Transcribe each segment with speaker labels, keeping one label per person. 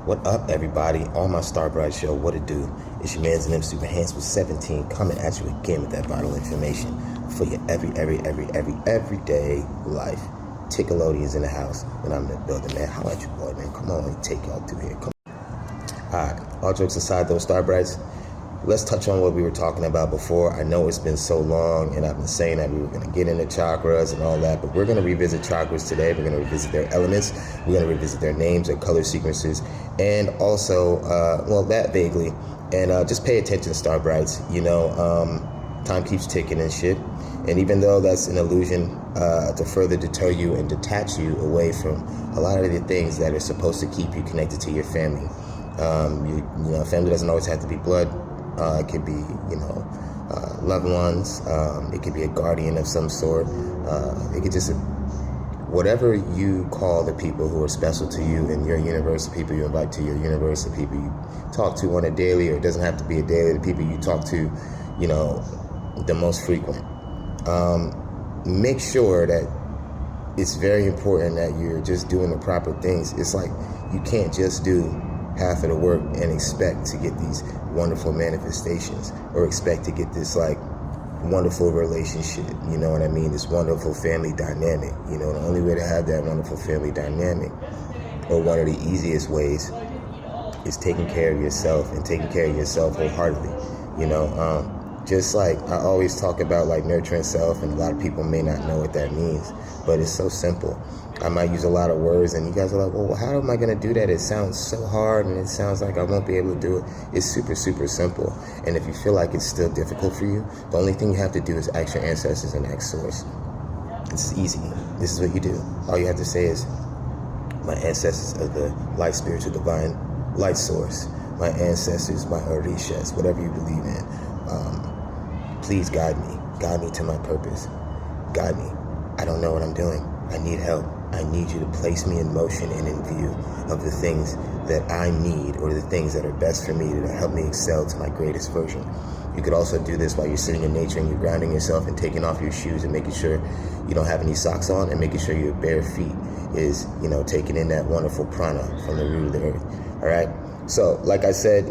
Speaker 1: What up, everybody? On my Star Bright Show, what it do? It's your man's and Super Hands with 17 coming at you again with that vital information for your everyday life. Tickalodians in the house, and I'm in the building, man. How about you, boy, man? Come on, let me take y'all through here. Come on. All right, all jokes aside, those Star Brights, let's touch on what we were talking about before. I know it's been so long, and I've been saying that we were going to get into chakras and all that, but we're going to revisit chakras today. We're going to revisit their elements. We're going to revisit their names, their color sequences, and also, that vaguely. And just pay attention, Star Brights. Time keeps ticking and shit. And even though that's an illusion to further deter you and detach you away from a lot of the things that are supposed to keep you connected to your family. Family doesn't always have to be blood. It could be, loved ones. It could be a guardian of some sort. It could just, whatever you call the people who are special to you in your universe, the people you invite to your universe, the people you talk to on a daily, or it doesn't have to be a daily, the people you talk to, the most frequent. Make sure that it's very important that you're just doing the proper things. It's like you can't just do half of the work and expect to get these wonderful manifestations or expect to get this wonderful relationship, you know what I mean? This wonderful family dynamic. The only way to have that wonderful family dynamic, or one of the easiest ways, is taking care of yourself and taking care of yourself wholeheartedly. Just like I always talk about nurturing self, and a lot of people may not know what that means, but it's so simple. I might use a lot of words and you guys are like, well, how am I going to do that? It sounds so hard and it sounds like I won't be able to do it. It's super, super simple. And if you feel like it's still difficult for you, the only thing you have to do is ask your ancestors and ask source. It's easy. This is what you do. All you have to say is, my ancestors of the light, spiritual, divine light source, my ancestors, my orishas, whatever you believe in, please guide me to my purpose, guide me. I don't know what I'm doing. I need help. I need you to place me in motion and in view of the things that I need, or the things that are best for me to help me excel to my greatest version. You could also do this while you're sitting in nature and you're grounding yourself and taking off your shoes and making sure you don't have any socks on, and making sure your bare feet is, taking in that wonderful prana from the root of the earth. All right. So like I said,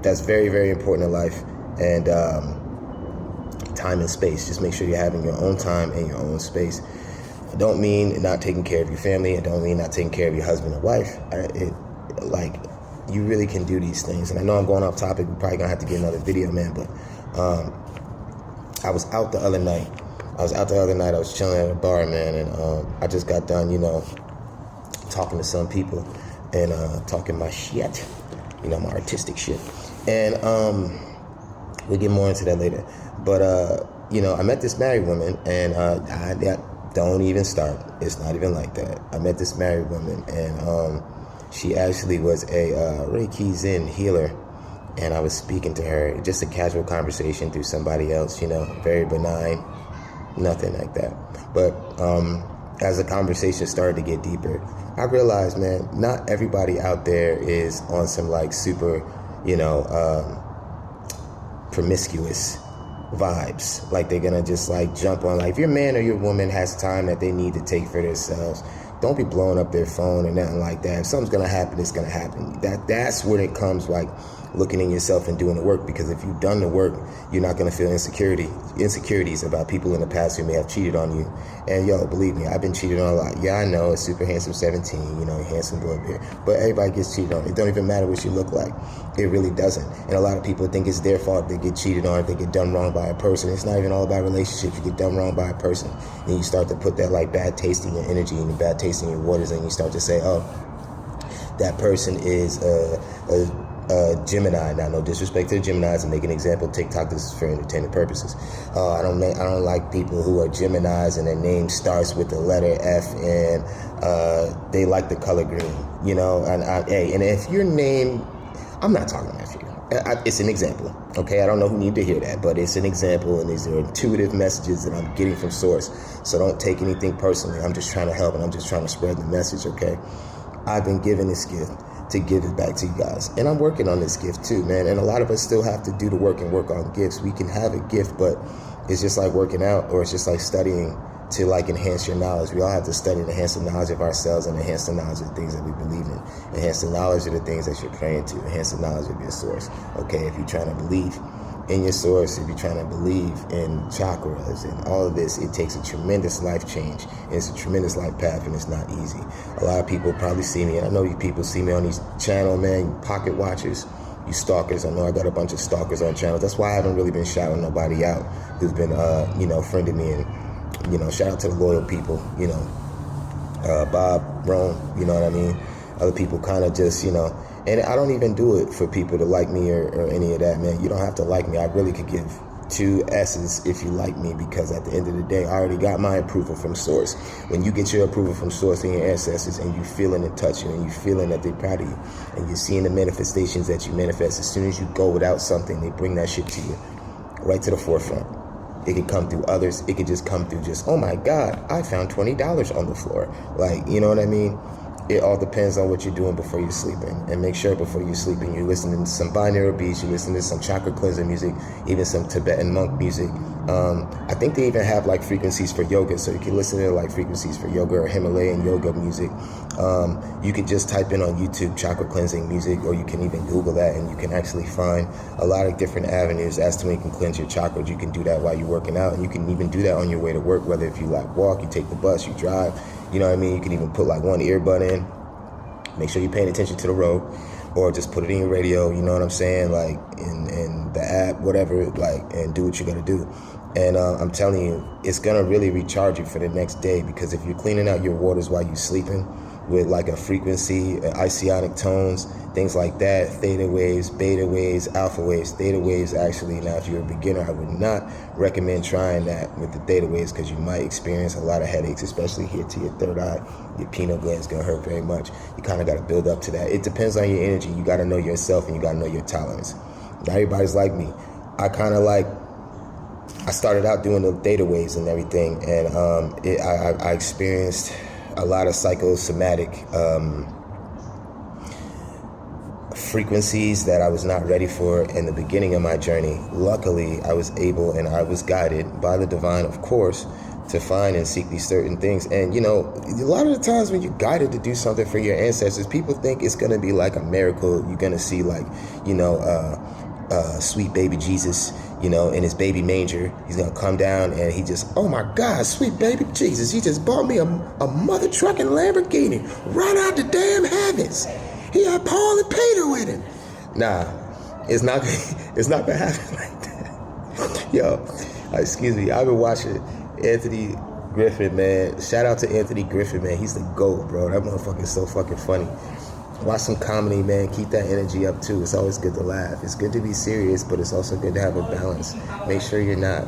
Speaker 1: that's very, very important in life. And time and space. Just make sure you're having your own time and your own space. I don't mean not taking care of your family. I don't mean not taking care of your husband or wife. You really can do these things. And I know I'm going off topic. We're probably going to have to get another video, man. But I was out the other night. I was chilling at a bar, man. And I just got done, talking to some people and talking my shit, my artistic shit. And we'll get more into that later. But, I met this married woman, and don't even start. It's not even like that. I met this married woman, and she actually was a Reiki Zen healer, and I was speaking to her, just a casual conversation through somebody else, very benign, nothing like that. But as the conversation started to get deeper, I realized, man, not everybody out there is on some super, promiscuous vibes. They're gonna just jump on. If your man or your woman has time that they need to take for themselves, don't be blowing up their phone or nothing like that. If something's gonna happen, it's gonna happen. That's when it comes looking in yourself and doing the work, because if you've done the work, you're not going to feel insecurities about people in the past who may have cheated on you. And believe me, I've been cheated on a lot. Yeah, I know, it's Super Handsome 17, handsome boy here, but everybody gets cheated on. It don't even matter what you look like. It really doesn't. And a lot of people think it's their fault they get cheated on, if they get done wrong by a person. It's not even all about relationships. You get done wrong by a person, and you start to put that bad taste in your energy and the bad taste in your waters, and you start to say, oh, that person is Gemini. Now, no disrespect to the Geminis, and make an example. TikTok, this is for entertainment purposes. I don't like people who are Geminis and their name starts with the letter F, and they like the color green. And if your name, I'm not talking about you. It's an example, okay? I don't know who need to hear that, but it's an example, and these are intuitive messages that I'm getting from source. So don't take anything personally. I'm just trying to help, and I'm just trying to spread the message, okay? I've been given this gift to give it back to you guys. And I'm working on this gift too, man. And a lot of us still have to do the work and work on gifts. We can have a gift, but it's just like working out, or it's just like studying to enhance your knowledge. We all have to study and enhance the knowledge of ourselves and enhance the knowledge of the things that we believe in. Enhance the knowledge of the things that you're praying to. Enhance the knowledge of your source. Okay, if you're trying to believe in your source, if you're trying to believe in chakras and all of this, it takes a tremendous life change, and it's a tremendous life path, and it's not easy. A lot of people probably see me, and I know you people see me on these channels, man, you pocket watchers, you stalkers. I know I got a bunch of stalkers on channels. That's why I haven't really been shouting nobody out who's been, friending me, and, shout out to the loyal people, Bob, Rome, you know what I mean? Other people kind of just, and I don't even do it for people to like me or any of that, man. You don't have to like me. I really could give 2 S's if you like me, because at the end of the day, I already got my approval from source. When you get your approval from source and your ancestors, and you feeling and touching, and you feeling that they're proud of you, and you're seeing the manifestations that you manifest, as soon as you go without something, they bring that shit to you, right to the forefront. It could come through others. It could just come through just, oh my God, I found $20 on the floor. Like, you know what I mean? It all depends on what you're doing before you're sleeping. And make sure before you're sleeping, you're listening to some binaural beats, you're listening to some chakra cleanser music, even some Tibetan monk music. I think they even have like frequencies for yoga, so you can listen to like frequencies for yoga or Himalayan yoga music. You could just type in on YouTube chakra cleansing music, or you can even Google that, and you can actually find a lot of different avenues as to when you can cleanse your chakras. You can do that while you're working out, and you can even do that on your way to work, whether if you like walk, you take the bus, you drive. You know what I mean? You can even put like one earbud in. Make sure you're paying attention to the road, or just put it in your radio, you know what I'm saying? Like in the app, whatever, like, and do what you gotta do. And I'm telling you, it's gonna really recharge you for the next day, because if you're cleaning out your waters while you're sleeping with like a frequency, ionic tones, things like that, theta waves, beta waves, alpha waves, theta waves. Actually, now if you're a beginner, I would not recommend trying that with the theta waves, because you might experience a lot of headaches, especially here to your third eye. Your pineal gland's gonna hurt very much. You kind of got to build up to that. It depends on your energy. You got to know yourself, and you got to know your tolerance. Not everybody's like me. I started out doing the theta waves and everything, and I experienced a lot of psychosomatic frequencies that I was not ready for in the beginning of my journey. Luckily, I was able, and I was guided by the divine, of course, to find and seek these certain things. And a lot of the times when you're guided to do something for your ancestors, people think it's going to be like a miracle. You're going to see like, sweet baby Jesus, in his baby manger. He's going to come down and he just, oh my God, sweet baby Jesus, he just bought me a mother trucking Lamborghini right out the damn heavens. He had Paul and Peter with him. Nah, it's not going to happen like that. Yo, excuse me, I've been watching Anthony Griffin, man. Shout out to Anthony Griffin, man. He's the GOAT, bro. That motherfucker is so fucking funny. Watch some comedy, man. Keep that energy up, too. It's always good to laugh. It's good to be serious, but it's also good to have a balance. Make sure you're not,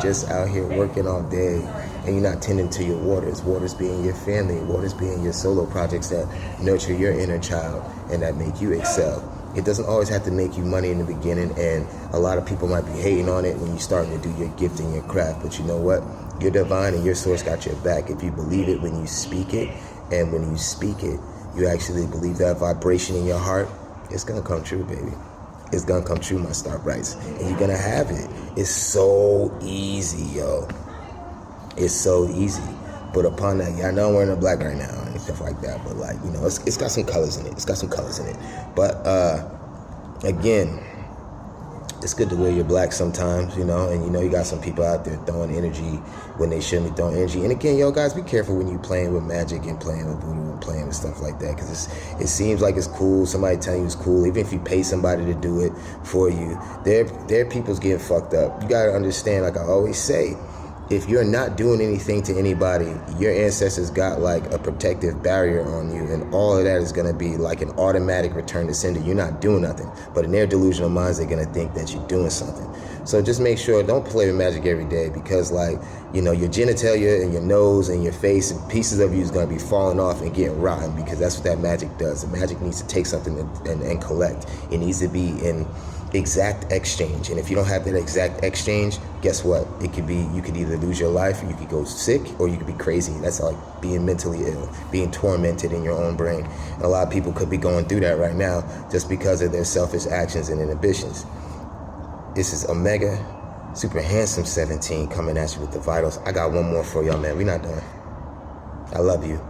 Speaker 1: just out here working all day and you're not tending to your waters. Waters being your family. Waters being your solo projects that nurture your inner child and that make you excel. It doesn't always have to make you money in the beginning, and a lot of people might be hating on it when you're starting to do your gift and your craft. But you know what? Your divine and your source got your back. If you believe it when you speak it, and when you speak it, you actually believe that vibration in your heart, it's going to come true, baby. It's going to come true, my star brights. And you're going to have it. It's so easy, yo. It's so easy. But upon that, I know I'm wearing a black right now and stuff like that, but like, it's got some colors in it. It's got some colors in it. But again, it's good to wear your black sometimes, and you got some people out there throwing energy when they shouldn't be throwing energy. And again, yo, guys, be careful when you're playing with magic and playing with voodoo and playing with stuff like that, because it seems like it's cool. Somebody telling you it's cool, even if you pay somebody to do it for you. Their people's getting fucked up. You gotta understand, like I always say, if you're not doing anything to anybody, your ancestors got like a protective barrier on you, and all of that is going to be like an automatic return to sender. You're not doing nothing, but in their delusional minds, they're going to think that you're doing something. So just make sure, don't play with magic every day, because like, your genitalia and your nose and your face and pieces of you is going to be falling off and getting rotten, because that's what that magic does. The magic needs to take something and collect. It needs to be in exact exchange, and if you don't have that exact exchange, guess what? You could either lose your life, or you could go sick, or you could be crazy. That's like being mentally ill, being tormented in your own brain. And a lot of people could be going through that right now just because of their selfish actions and inhibitions. This is Omega Super Handsome 17 coming at you with the vitals. I got one more for y'all, man. We're not done. I love you.